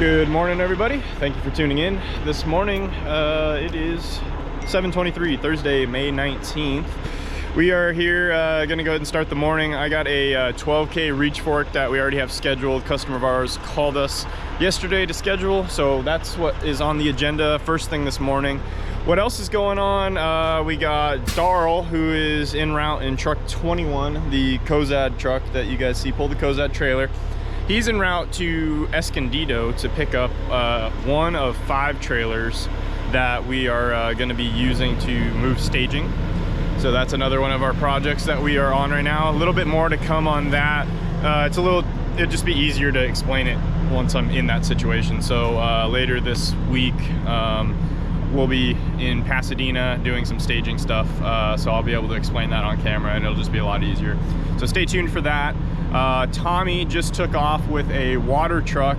Good morning, everybody. Thank you for tuning in. This morning, it is 7:23, Thursday, May 19th. We are here gonna go ahead and start the morning. I got a 12K reach fork that we already have scheduled. A customer of ours called us yesterday to schedule, so that's what is on the agenda first thing this morning. What else is going on? We got Darl, who is en route in truck 21, the Cozad truck that you guys see pull the Cozad trailer. He's en route to Escondido to pick up one of 5 trailers that we are going to be using to move staging. So that's another one of our projects that we are on right now. A little bit more to come on that. It'd just be easier to explain it once I'm in that situation. So later this week, we'll be in Pasadena doing some staging stuff. So I'll be able to explain that on camera and it'll just be a lot easier. So stay tuned for that. Tommy just took off with a water truck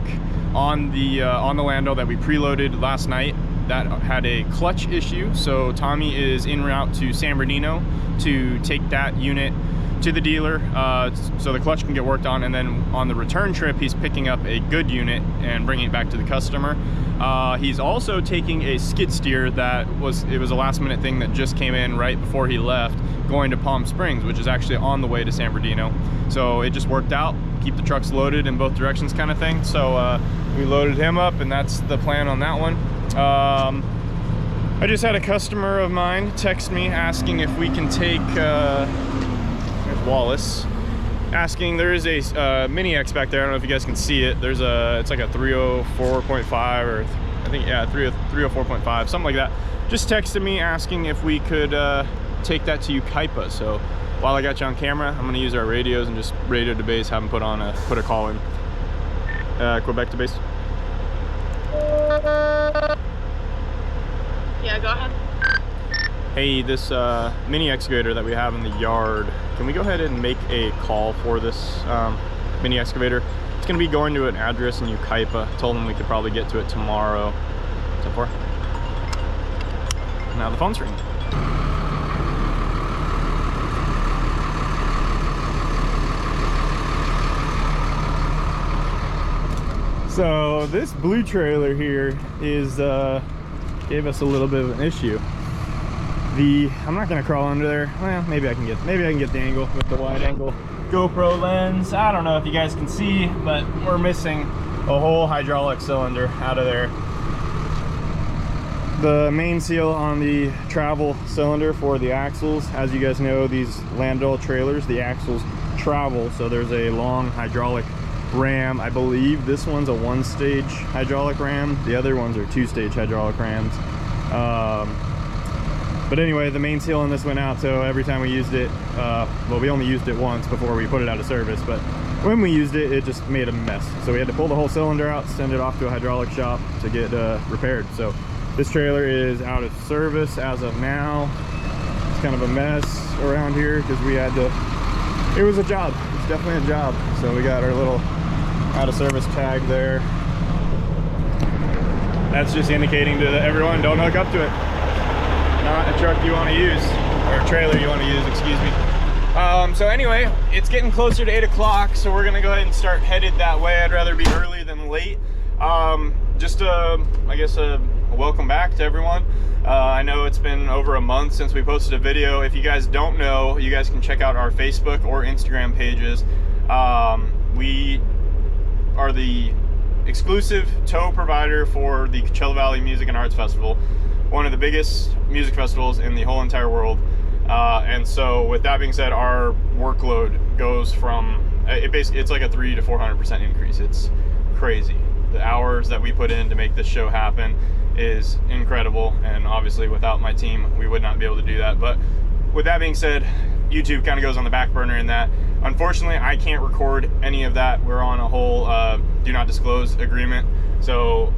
on the Lando that we preloaded last night. That had a clutch issue, so Tommy is en route to San Bernardino to take that unit to the dealer so the clutch can get worked on, and then on the return trip he's picking up a good unit and bringing it back to the customer. He's also taking a skid steer that was a last minute thing that just came in right before he left, going to Palm Springs, which is actually on the way to San Bernardino. So it just worked out, keep the trucks loaded in both directions kind of thing. So we loaded him up and that's the plan on that one. I just had a customer of mine text me asking if we can take there's Wallace asking. There is a mini X back there. I don't know if you guys can see it. There's it's like a 304.5 or I think, yeah, 304.5, something like that. Just texted me asking if we could take that to Yucaipa. So while I got you on camera, I'm gonna use our radios and just radio to base, have them put a call in. Quebec to base. Yeah, go ahead. Hey, this mini excavator that we have in the yard, can we go ahead and make a call for this mini excavator? It's gonna be going to an address in Yucaipa. Told them we could probably get to it tomorrow. What's up for? Now the phone's ringing. So this blue trailer here is gave us a little bit of an issue. I'm not gonna crawl under there. Well, maybe I can get the angle with the wide angle GoPro lens. I don't know if you guys can see, but we're missing a whole hydraulic cylinder out of there. The main seal on the travel cylinder for the axles, as you guys know, these Landau trailers, the axles travel, so there's a long hydraulic ram. I believe this one's a 1-stage hydraulic ram. The other ones are 2-stage hydraulic rams. But anyway, the main seal on this went out, so every time we used it, well, we only used it once before we put it out of service, but when we used it, it just made a mess. So we had to pull the whole cylinder out, send it off to a hydraulic shop to get repaired. So this trailer is out of service as of now. It's kind of a mess around here because we had to, it was a job. It's definitely a job. So we got our little out of service tag there. That's just indicating to everyone, don't hook up to it. Not a truck you want to use, or a trailer you want to use, excuse me. So anyway, it's getting closer to 8 o'clock, so we're gonna go ahead and start headed that way. I'd rather be early than late. Just I guess a welcome back to everyone. I know it's been over a month since we posted a video. If you guys don't know, you guys can check out our Facebook or Instagram pages. We are the exclusive tow provider for the Coachella Valley Music and Arts Festival, one of the biggest music festivals in the whole entire world. And so with that being said, our workload goes from, it's like a 300% to 400% increase. It's crazy. The hours that we put in to make this show happen is incredible, and obviously without my team we would not be able to do that. But with that being said, YouTube kind of goes on the back burner in that. Unfortunately, I can't record any of that. We're on a whole do not disclose agreement. So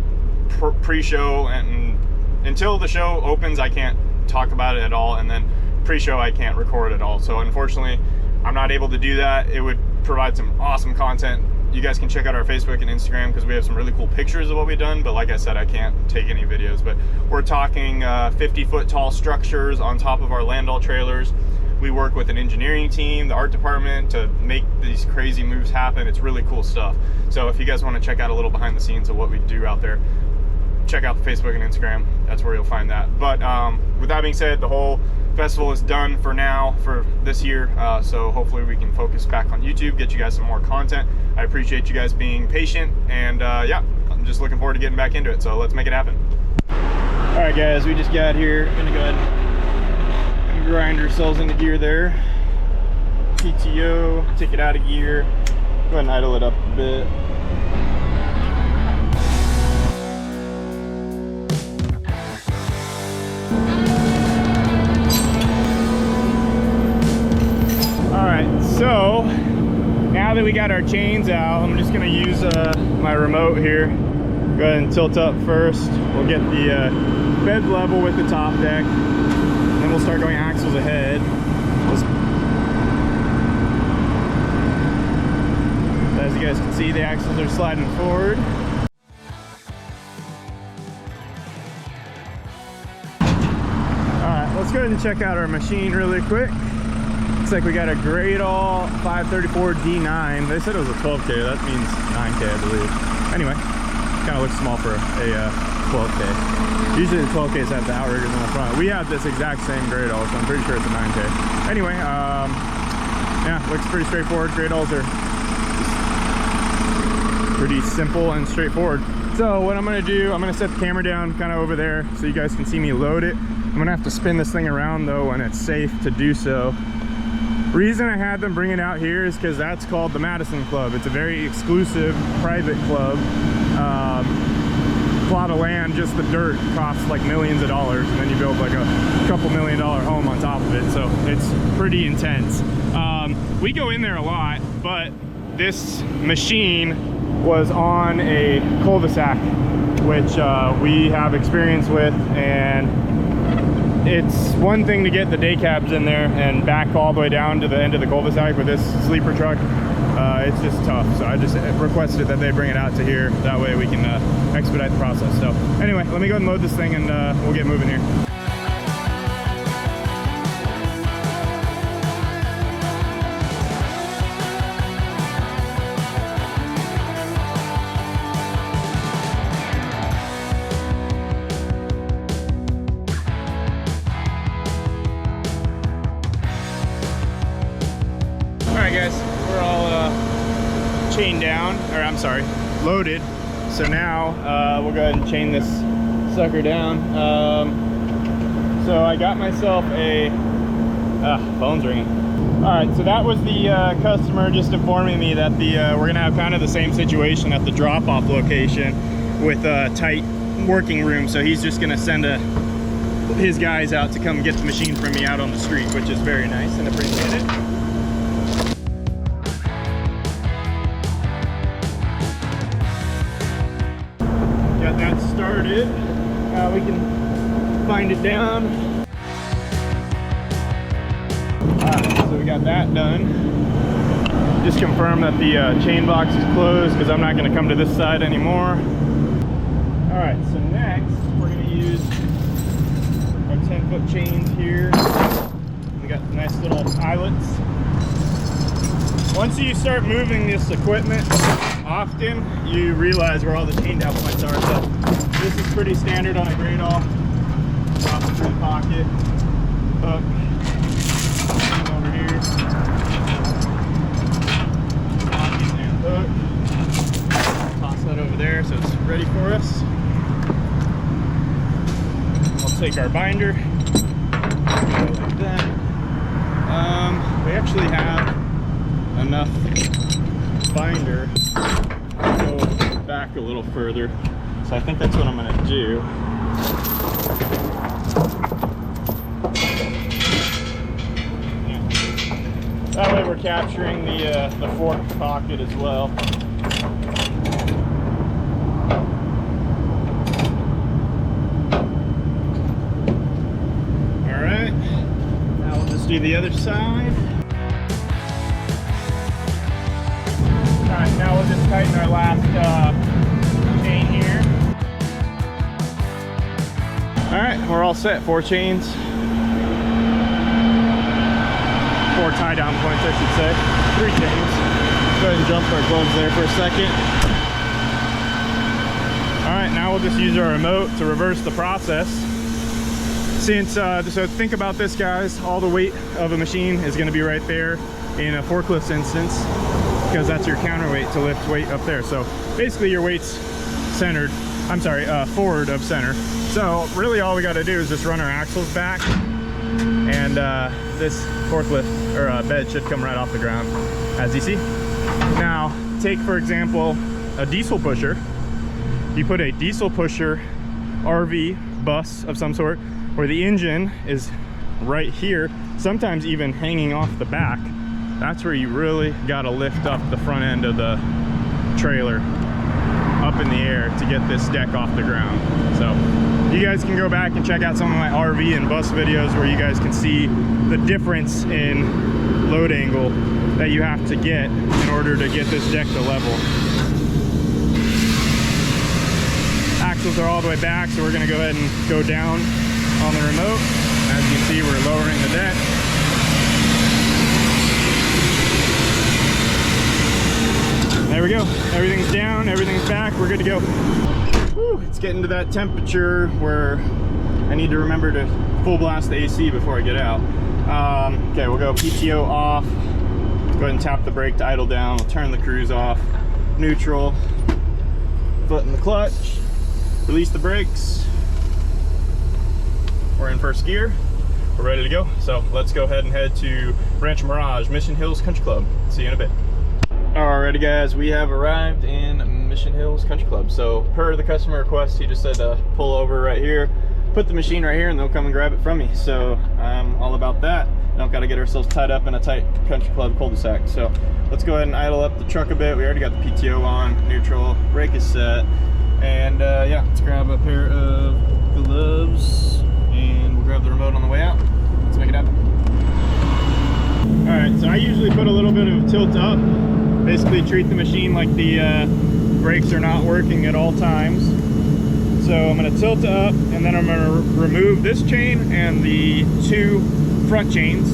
pre-show and until the show opens, I can't talk about it at all. And then pre-show, I can't record at all. So unfortunately, I'm not able to do that. It would provide some awesome content. You guys can check out our Facebook and Instagram because we have some really cool pictures of what we've done. But like I said, I can't take any videos. But we're talking 50-foot tall structures on top of our Landau trailers. we work with an engineering team, the art department, to make these crazy moves happen. It's really cool stuff. So if you guys want to check out a little behind the scenes of what we do out there, check out the Facebook and Instagram. That's where you'll find that. But with that being said, the whole festival is done for now, for this year. So hopefully we can focus back on YouTube, get you guys some more content. I appreciate you guys being patient, and yeah, I'm just looking forward to getting back into it. So let's make it happen. All right, guys, we just got here. Gonna go ahead and grind ourselves into gear there. PTO, take it out of gear. Go ahead and idle it up a bit. So now that we got our chains out, I'm just gonna use my remote here. Go ahead and tilt up first. We'll get the bed level with the top deck, and then we'll start going axles ahead. As you guys can see, the axles are sliding forward. Alright, let's go ahead and check out our machine really quick. Looks like we got a Gradall 534 D9. They said it was a 12K. That means 9K, I believe. Anyway, kind of looks small for a 12K. Usually the 12Ks have the outriggers on the front. We have this exact same Gradall, so I'm pretty sure it's a 9K. Anyway, yeah, looks pretty straightforward. Gradalls are pretty simple and straightforward. So what I'm gonna do, I'm gonna set the camera down kind of over there so you guys can see me load it. I'm gonna have to spin this thing around though when it's safe to do so. Reason I had them bring it out here is because that's called the Madison Club. It's a very exclusive private club. Plot of land, just the dirt, costs like millions of dollars, and then you build like a couple $1 million home on top of it. So it's pretty intense. We go in there a lot, but this machine was on a cul-de-sac, which we have experience with, and it's one thing to get the day cabs in there and back all the way down to the end of the cul-de-sac with this sleeper truck. It's just tough. So I just requested that they bring it out to here. That way we can expedite the process. So anyway, let me go and load this thing, and we'll get moving here. Guys, we're all chained down, or I'm sorry, loaded. So now we'll go ahead and chain this sucker down. So I got myself a phone's ringing. All right, so that was the customer just informing me that we're gonna have kind of the same situation at the drop-off location with a tight working room. So he's just gonna send his guys out to come get the machine from me out on the street, which is very nice and appreciate it. That started. Now we can find it down. So we got that done. Just confirm that the chain box is closed because I'm not going to come to this side anymore. All right, so next we're going to use our 10-foot chains here. We got nice little eyelets. Once you start moving this equipment often, you realize where all the chain down points are. So this is pretty standard on a Gradall. Drop it through the pocket, hook, over here, pocket and hook. Toss that over there so it's ready for us. I'll take our binder, go like that. We actually have enough binder to go back a little further, so I think that's what I'm going to do. Yeah. That way we're capturing the fork pocket as well. All right, now we'll just do the other side. Alright, now we'll just tighten our last chain here. Alright, we're all set. 4 chains. 4 tie down points, I should say. 3 chains. Go ahead and jump our gloves there for a second. All right, now we'll just use our remote to reverse the process. Since, so think about this, guys, all the weight of a machine is gonna be right there in a forklift's instance, because that's your counterweight to lift weight up there. So basically your weight's centered, I'm sorry, forward of center. So really all we gotta do is just run our axles back, and this forklift or bed should come right off the ground, as you see. Now, take for example, a diesel pusher. You put a diesel pusher RV bus of some sort, where the engine is right here, sometimes even hanging off the back. That's where you really gotta lift up the front end of the trailer up in the air to get this deck off the ground. So you guys can go back and check out some of my RV and bus videos where you guys can see the difference in load angle that you have to get in order to get this deck to level. Axles are all the way back, so we're gonna go ahead and go down on the remote. As you can see, we're lowering the deck. There we go. Everything's down, everything's back, we're good to go. Whew, it's getting to that temperature where I need to remember to full blast the AC before I get out. Okay, we'll go PTO off. Let's go ahead and tap the brake to idle down. We'll turn the cruise off. Neutral. Foot in the clutch. Release the brakes. We're in first gear. We're ready to go. So let's go ahead and head to Rancho Mirage, Mission Hills Country Club. See you in a bit. Alrighty guys, we have arrived in Mission Hills Country Club. So per the customer request, he just said to pull over right here, put the machine right here, and they'll come and grab it from me. So I'm all about that. Don't got to get ourselves tied up in a tight country club cul-de-sac. So let's go ahead and idle up the truck a bit. We already got the PTO on, neutral, brake is set. And yeah, let's grab a pair of gloves and we'll grab the remote on the way out. Let's make it happen. All right, so I usually put a little bit of tilt up, basically treat the machine like the brakes are not working at all times. So I'm gonna tilt up, and then I'm gonna remove this chain and the 2 front chains,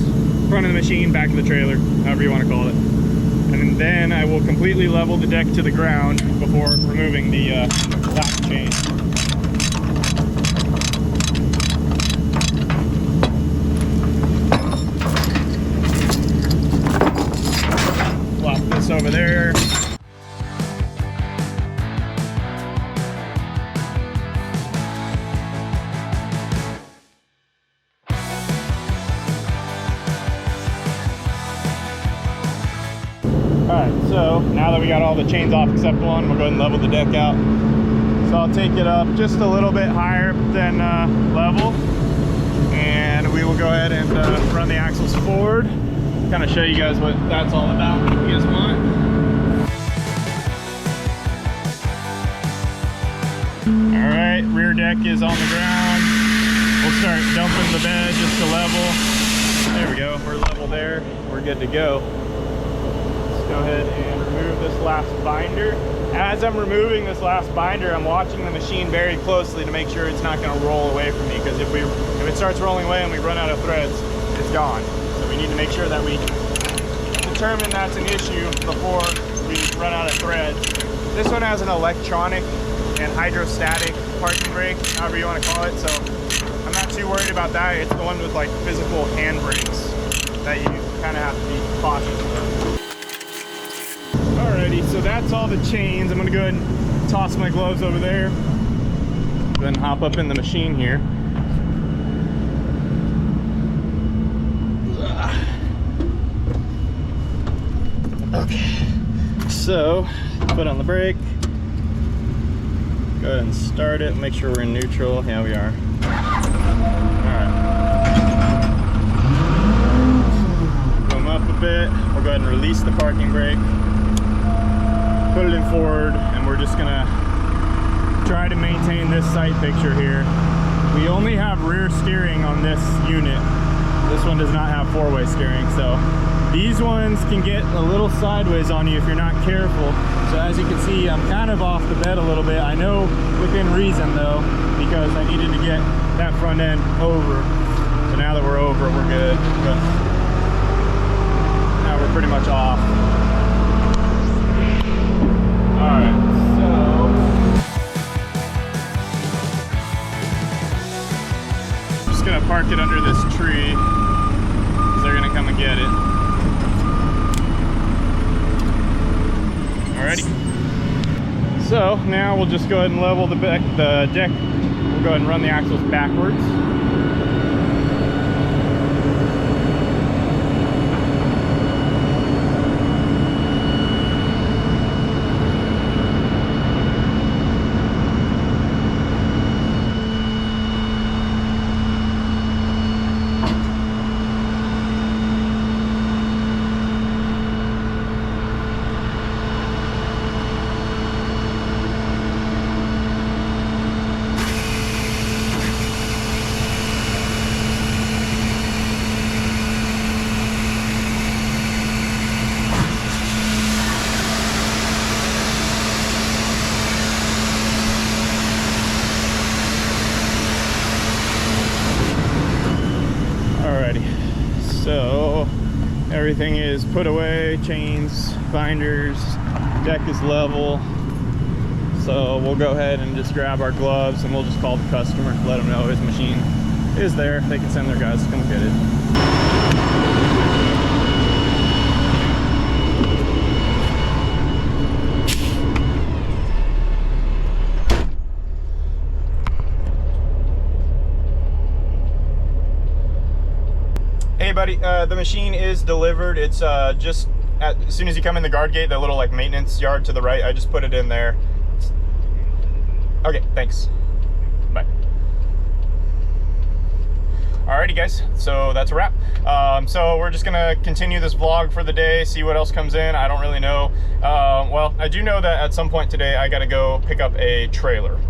front of the machine, back of the trailer, however you wanna call it. And then I will completely level the deck to the ground before removing the last chain. Flop this over there. Alright, so now that we got all the chains off except one, we'll go ahead and level the deck out. So I'll take it up just a little bit higher than level, and we will go ahead and run the axles forward, kind of show you guys what that's all about if you guys want. Alright, rear deck is on the ground. We'll start dumping the bed just to level. There we go, we're level there, we're good to go. Go ahead and remove this last binder. As I'm removing this last binder, I'm watching the machine very closely to make sure it's not going to roll away from me, because if it starts rolling away and we run out of threads, it's gone. So we need to make sure that we determine that's an issue before we run out of threads. This one has an electronic and hydrostatic parking brake, however you want to call it, so I'm not too worried about that. It's the one with like physical hand brakes that you kind of have to be cautious of. Alrighty, so that's all the chains. I'm gonna go ahead and toss my gloves over there, then hop up in the machine here. Okay, so put on the brake, go ahead and start it, make sure we're in neutral. Yeah, we are. Alright, come up a bit, we'll go ahead and release the parking brake, put it in forward, and we're just gonna try to maintain this sight picture here. We only have rear steering on this unit. This one does not have 4-way steering, so these ones can get a little sideways on you if you're not careful. So as you can see, I'm kind of off the bed a little bit. I know within reason though, because I needed to get that front end over. So now that we're over, we're good. we're pretty much off. Alright, so I'm just gonna park it under this tree because they're gonna come and get it. Alrighty. So now we'll just go ahead and level the deck. We'll go ahead and run the axles backwards. So everything is put away, chains, binders, deck is level. So we'll go ahead and just grab our gloves and we'll just call the customer, let them know his machine is there. They can send their guys to come get it. Hey buddy, the machine is delivered. It's just as soon as you come in the guard gate, the little like maintenance yard to the right, I just put it in there. Okay, thanks. Bye. Alrighty guys, so that's a wrap. So we're just gonna continue this vlog for the day, see what else comes in. I don't really know. Well, I do know that at some point today I gotta go pick up a trailer.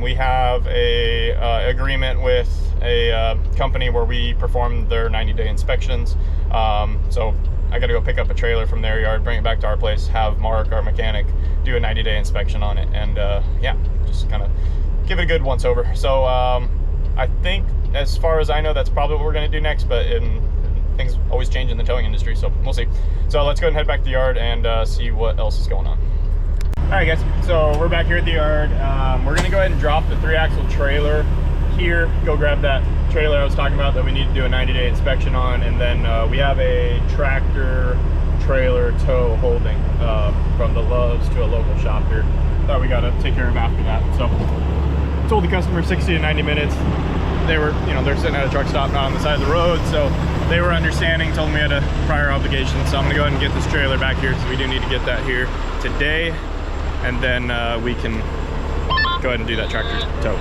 We have a agreement with a company where we perform their 90-day inspections. So I gotta go pick up a trailer from their yard, bring it back to our place, have Mark, our mechanic, do a 90-day inspection on it, and yeah, just kind of give it a good once over. So I think, as far as I know, that's probably what we're gonna do next, but things always change in the towing industry, so we'll see. So let's go ahead and head back to the yard and see what else is going on. All right guys, so we're back here at the yard. We're gonna go ahead and drop the 3-axle trailer here, go grab that trailer I was talking about that we need to do a 90-day inspection on, and then we have a tractor trailer tow holding from the Loves to a local shop here that we gotta take care of after that. So told the customer 60 to 90 minutes. They were, you know, they're sitting at a truck stop, not on the side of the road, so they were understanding, told me we had a prior obligation. So I'm gonna go ahead and get this trailer back here, because we do need to get that here today, and then we can go ahead and do that tractor tow.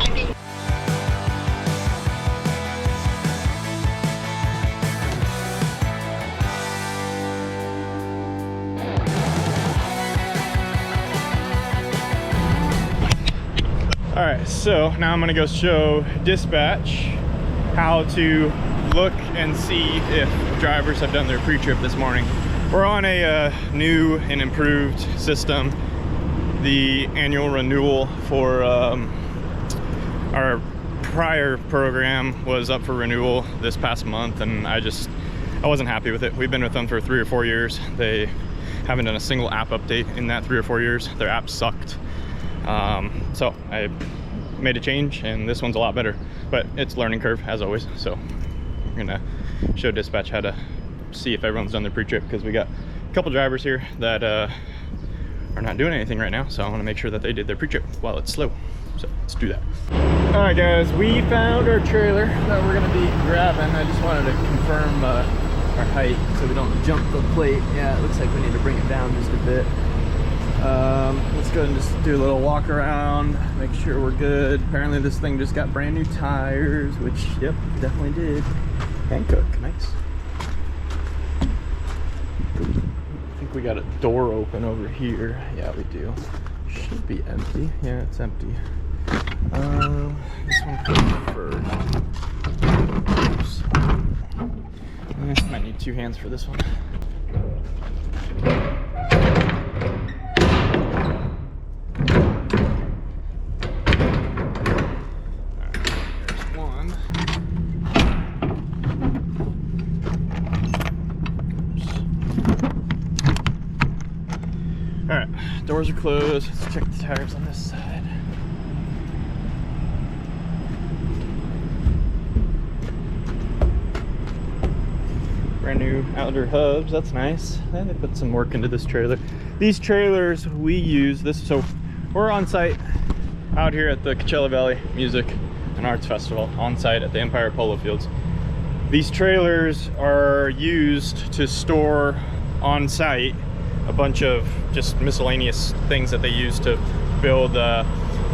All right, so now I'm gonna go show dispatch how to look and see if drivers have done their pre-trip this morning. We're on a new and improved system. The annual renewal for our prior program was up for renewal this past month, and I wasn't happy with it. We've been with them for 3 or 4 years. They haven't done a single app update in that 3 or 4 years. Their app sucked. So I made a change, and this one's a lot better, but it's learning curve as always. So we're gonna show dispatch how to see if everyone's done their pre-trip, because we got a couple drivers here that are not doing anything right now, so I want to make sure that they did their pre-trip while it's slow. So let's do that. All right guys, we found our trailer that we're gonna be grabbing. I just wanted to confirm our height so we don't jump the plate. Yeah, it looks like we need to bring it down just a bit. Let's go ahead and just do a little walk around, make sure we're good. Apparently this thing just got brand new tires, which, yep, definitely did. Hankook, nice. I think we got a door open over here. Yeah, we do. Should be empty. Yeah, it's empty. This one first. Oops. Might need 2 hands for this one. All right, doors are closed. Let's check the tires on this side. Brand new outer hubs, that's nice. And they put some work into this trailer. These trailers we use, so we're on site out here at the Coachella Valley Music and Arts Festival, on site at the Empire Polo Fields. These trailers are used to store on site a bunch of just miscellaneous things that they use to build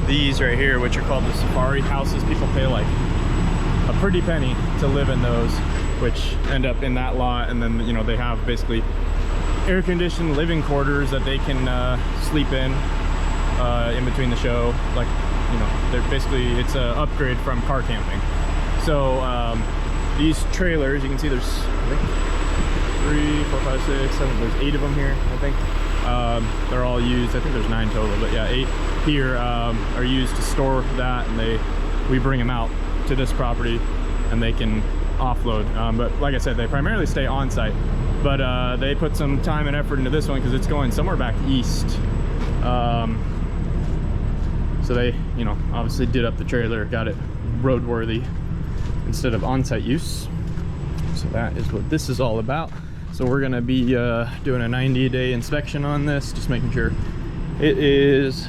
these right here, which are called the safari houses. People pay like a pretty penny to live in those, which end up in that lot, and then, you know, they have basically air-conditioned living quarters that they can sleep in between the show. Like, you know, they're basically, it's an upgrade from car camping. So these trailers, you can see there's, I think, 3, 4, 5, 6, 7, there's 8 of them here, I think. They're all used, I think there's 9 total, but yeah, 8 here are used to store that, and we bring them out to this property and they can offload. But like I said, they primarily stay on site, but they put some time and effort into this one because it's going somewhere back east. So they, you know, obviously did up the trailer, got it roadworthy instead of on-site use. So that is what this is all about. So we're gonna be doing a 90-day inspection on this, just making sure it is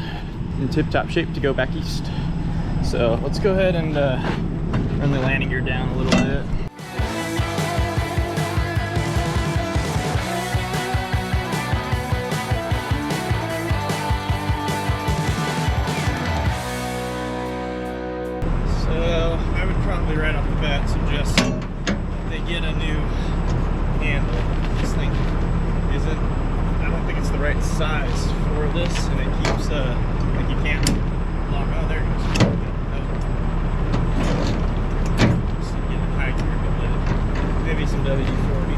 in tip-top shape to go back east. So let's go ahead and run the landing gear down a little bit. So I would probably right off the bat suggest they get a new handle. This thing isn't, I don't think it's the right size for this, and it keeps like you can't lock out there. Just get it high gear, maybe some WD-40.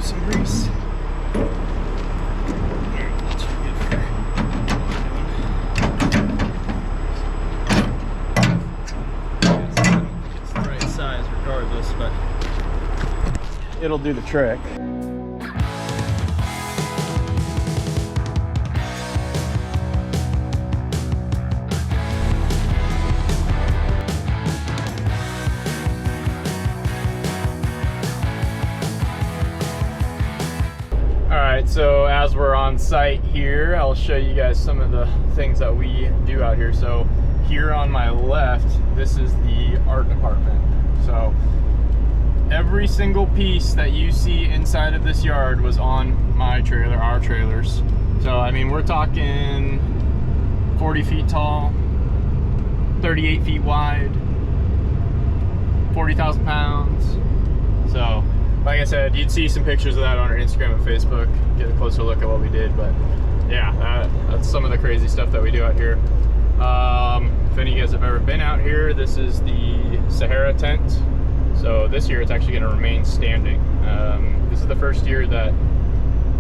Some grease. It's the right size regardless, but it'll do the trick. Alright, so as we're on site here, I'll show you guys some of the things that we do out here. So here on my left, this is the art department. So every single piece that you see inside of this yard was on my trailer, our trailers. So I mean, we're talking 40 feet tall, 38 feet wide, 40,000 pounds. So like I said, you'd see some pictures of that on our Instagram and Facebook, get a closer look at what we did. But yeah, that's some of the crazy stuff that we do out here. If any of you guys have ever been out here, this is the Sahara Tent. So this year it's actually going to remain standing. This is the first year that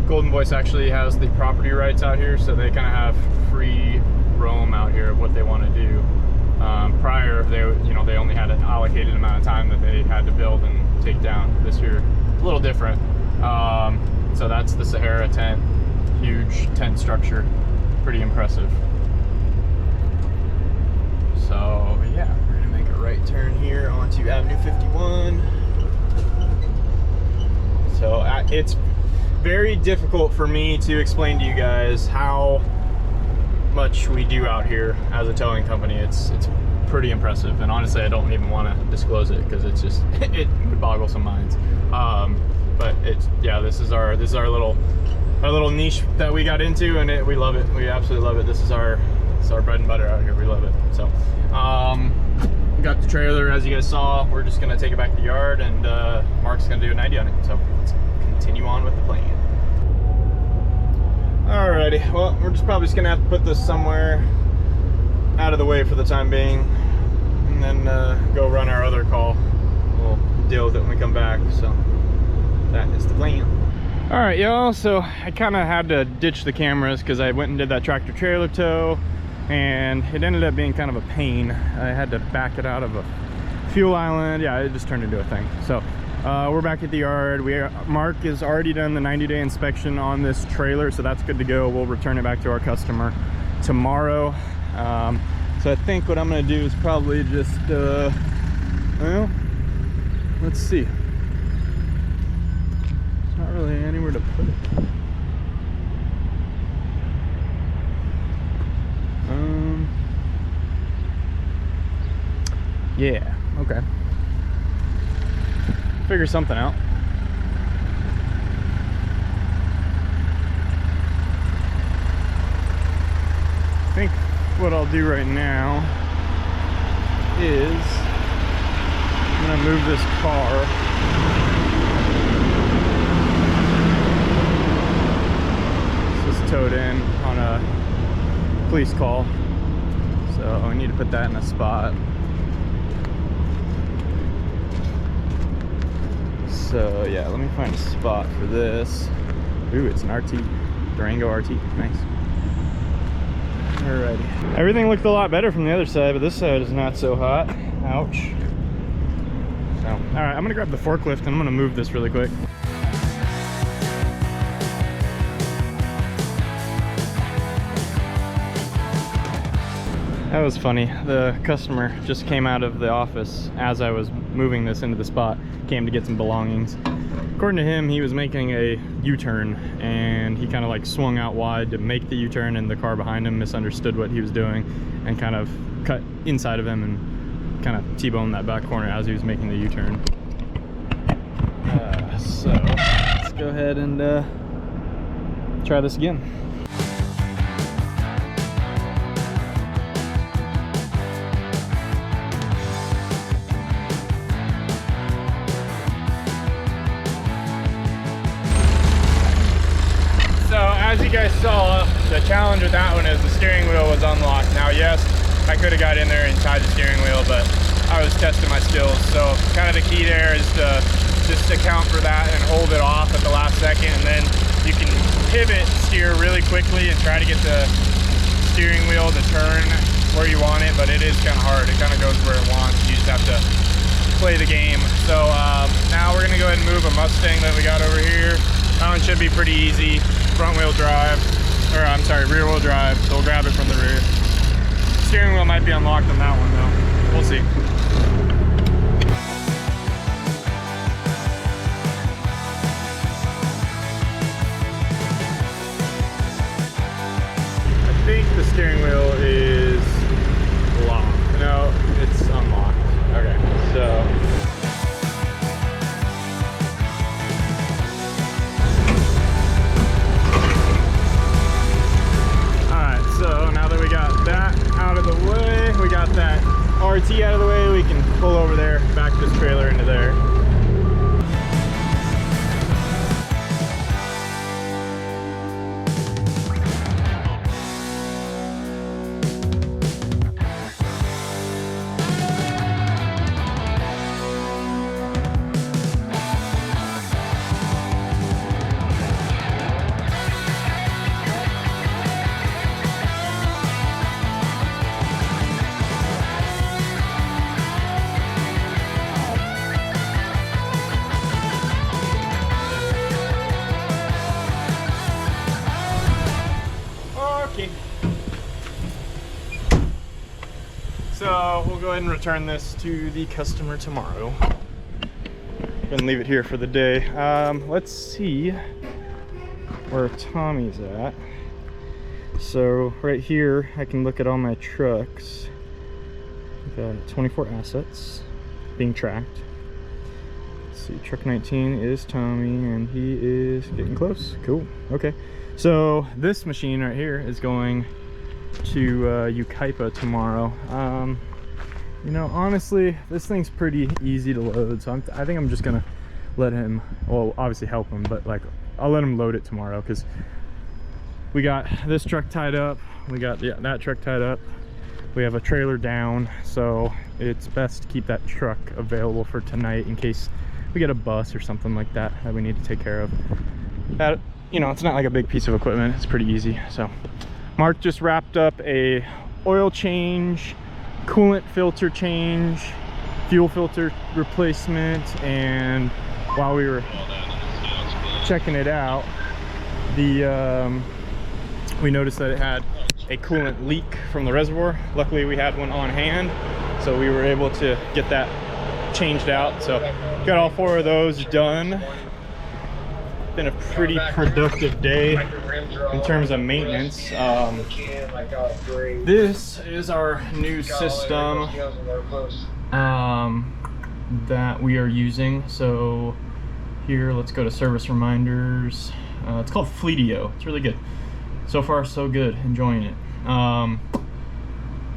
Golden Voice actually has the property rights out here, so they kind of have free roam out here of what they want to do. Prior, they only had an allocated amount of time that they had to build and take down. This year, a little different. So that's the Sahara Tent, huge tent structure, pretty impressive. So yeah, we're gonna make a right turn here onto Avenue 51. So it's very difficult for me to explain to you guys how much we do out here as a towing company. It's pretty impressive, and honestly I don't even want to disclose it because it's just it would boggle some minds. But it's, yeah, this is our little niche that we got into, and we love it. We absolutely love it. This is our bread and butter out here. We love it. So we got the trailer, as you guys saw. We're just gonna take it back to the yard, and Mark's gonna do a 90 on it. So let's continue on with the plan. Alrighty, well, we're probably just gonna have to put this somewhere out of the way for the time being, and then go run our other call. We'll deal with it when we come back. So that is the plan. All right, y'all, so I kind of had to ditch the cameras because I went and did that tractor trailer tow, and it ended up being kind of a pain. I had to back it out of a fuel island. Yeah, it just turned into a thing. So we're back at the yard. Mark has already done the 90-day inspection on this trailer, so that's good to go. We'll return it back to our customer tomorrow. So I think what I'm gonna do is probably just well, let's see. Not really anywhere to put it. Yeah, okay. Figure something out. I think what I'll do right now is I'm gonna move this car. Towed in on a police call, so I need to put that in a spot. So yeah, let me find a spot for this. Ooh, it's an RT, Durango RT, nice. Alrighty, everything looked a lot better from the other side, but this side is not so hot. Ouch. So, all right, I'm gonna grab the forklift and I'm gonna move this really quick. That was funny. The customer just came out of the office as I was moving this into the spot, came to get some belongings. According to him, he was making a U-turn and he kind of like swung out wide to make the U-turn, and the car behind him misunderstood what he was doing and kind of cut inside of him and kind of T-boned that back corner as he was making the U-turn. So let's go ahead and try this again. As you guys saw, the challenge with that one is the steering wheel was unlocked. Now, yes, I could have got in there and tied the steering wheel, but I was testing my skills. So kind of the key there is to just account for that and hold it off at the last second, and then you can pivot, steer really quickly and try to get the steering wheel to turn where you want it, but it is kind of hard. It kind of goes where it wants. You just have to play the game. So now we're gonna go ahead and move a Mustang that we got over here. That one should be pretty easy. Front wheel drive, or I'm sorry, rear wheel drive, so we'll grab it from the rear. Steering wheel might be unlocked on that one though. We'll see. I think the steering wheel is locked. No, it's unlocked. Okay, so now that we got that out of the way, we got that RT out of the way, we can pull over there, back this trailer into there. So we'll go ahead and return this to the customer tomorrow. Gonna leave it here for the day. Let's see where Tommy's at. So right here, I can look at all my trucks. I've got 24 assets being tracked. Let's see, truck 19 is Tommy, and he is getting close. Cool. Okay. So this machine right here is going to Ukaipa tomorrow. You know, honestly, this thing's pretty easy to load, so I think I'm just gonna let him, well, obviously help him, but like I'll let him load it tomorrow, because we got this truck tied up, we got that truck tied up, we have a trailer down, so it's best to keep that truck available for tonight in case we get a bus or something like that that we need to take care of. that, you know, it's not like a big piece of equipment. It's pretty easy. So Mark just wrapped up a oil change, coolant filter change, fuel filter replacement, and while we were checking it out, we noticed that it had a coolant leak from the reservoir. Luckily we had one on hand, so we were able to get that changed out. So got all 4 of those done. Been a pretty productive day in terms of maintenance. This is our new system that we are using. So here, let's go to service reminders. It's called Indio. It's really good. So far so good, enjoying it.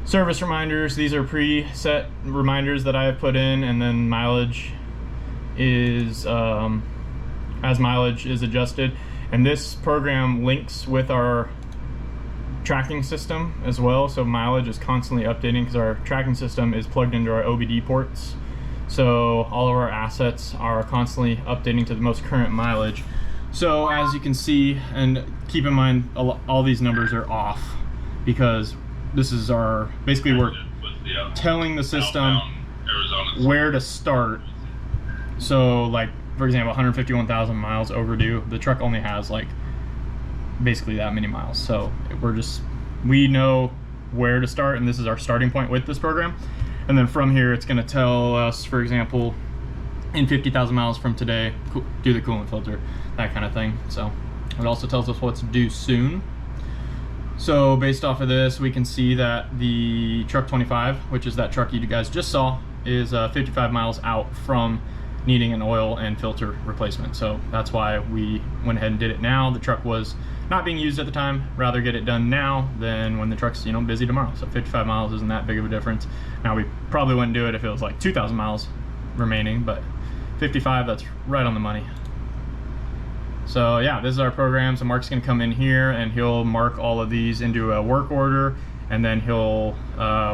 Service reminders, these are preset reminders that I have put in, and then mileage is as mileage is adjusted. And this program links with our tracking system as well, so mileage is constantly updating because our tracking system is plugged into our OBD ports. So all of our assets are constantly updating to the most current mileage. So as you can see, and keep in mind all these numbers are off because this is our, basically we're telling the system where to start. So like, for example, 151,000 miles overdue, the truck only has like basically that many miles. So we know where to start, and this is our starting point with this program. And then from here, it's gonna tell us, for example, in 50,000 miles from today, do the coolant filter, that kind of thing. So it also tells us what to do soon. So based off of this, we can see that the truck 25, which is that truck you guys just saw, is 55 miles out from needing an oil and filter replacement. So that's why we went ahead and did it now. The truck was not being used at the time. Rather get it done now than when the truck's, you know, busy tomorrow. So 55 miles isn't that big of a difference. Now we probably wouldn't do it if it was like 2,000 miles remaining, but 55, that's right on the money. So yeah, this is our program. So Mark's gonna come in here and he'll mark all of these into a work order, and then he'll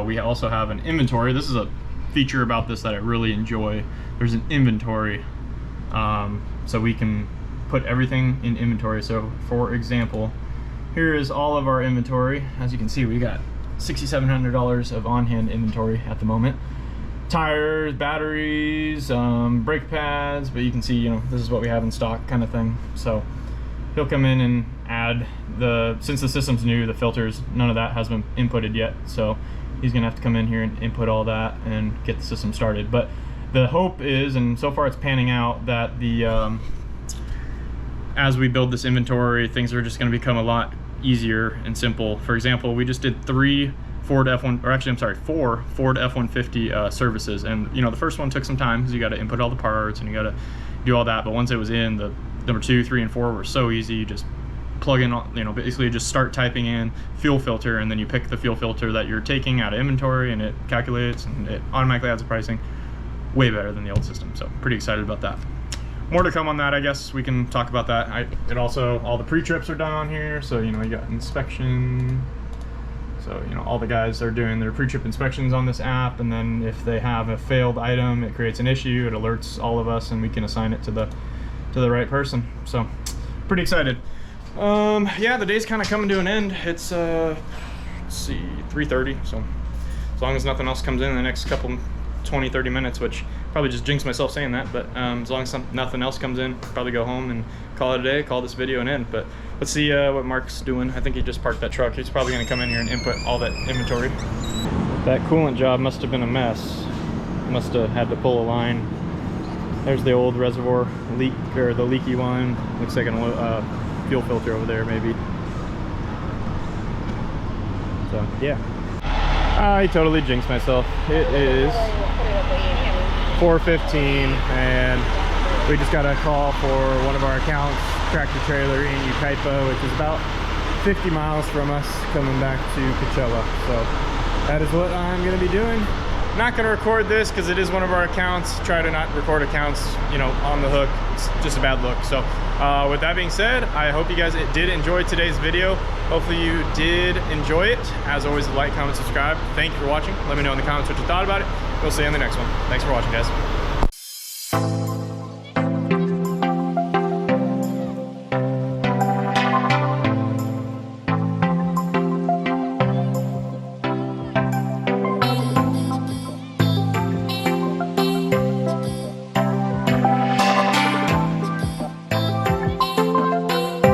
we also have an inventory. This is a feature about this that I really enjoy. There's an inventory, so we can put everything in inventory. So for example, here is all of our inventory. As you can see, we got $6,700 of on-hand inventory at the moment. Tires, batteries, brake pads, but you can see, you know, this is what we have in stock kind of thing. So he'll come in and add since the system's new, the filters, none of that has been inputted yet. So he's gonna have to come in here and input all that and get the system started. But the hope is, and so far it's panning out, that as we build this inventory, things are just gonna become a lot easier and simple. For example, we just did 4 Ford F-150 services, and you know, the first one took some time because you got to input all the parts and you got to do all that. But once it was in, the number 2, 3, and 4 were so easy. You just plug in, you know, basically just start typing in fuel filter, and then you pick the fuel filter that you're taking out of inventory, and it calculates and it automatically adds the pricing. Way better than the old system. So pretty excited about that. More to come on that, I guess. We can talk about that. It also, all the pre-trips are done on here. So, you know, you got inspection. So, you know, all the guys are doing their pre-trip inspections on this app, and then if they have a failed item, it creates an issue, it alerts all of us, and we can assign it to the right person. So pretty excited. Yeah, the day's kind of coming to an end. It's let's see, 3:30. So as long as nothing else comes in the next couple 20-30 minutes, which probably just jinxed myself saying that, but as long as nothing else comes in, probably go home and call it a day, call this video an end. But let's see what Mark's doing. I think he just parked that truck. He's probably gonna come in here and input all that inventory. That coolant job must have been a mess. Must have had to pull a line. There's the old reservoir leak, or the leaky one. Looks like a fuel filter over there maybe. So yeah, I totally jinxed myself. It is 4:15 and we just got a call for one of our accounts, tractor trailer in Ukaipa, which is about 50 miles from us, coming back to Coachella. So that is what I'm going to be doing. Not going to record this because it is one of our accounts. Try to not record accounts, you know, on the hook. It's just a bad look. So with that being said, I hope you guys did enjoy today's video. Hopefully you did enjoy it. As always, like, comment, subscribe. Thank you for watching. Let me know in the comments what you thought about it. We'll see you in the next one. Thanks for watching, guys.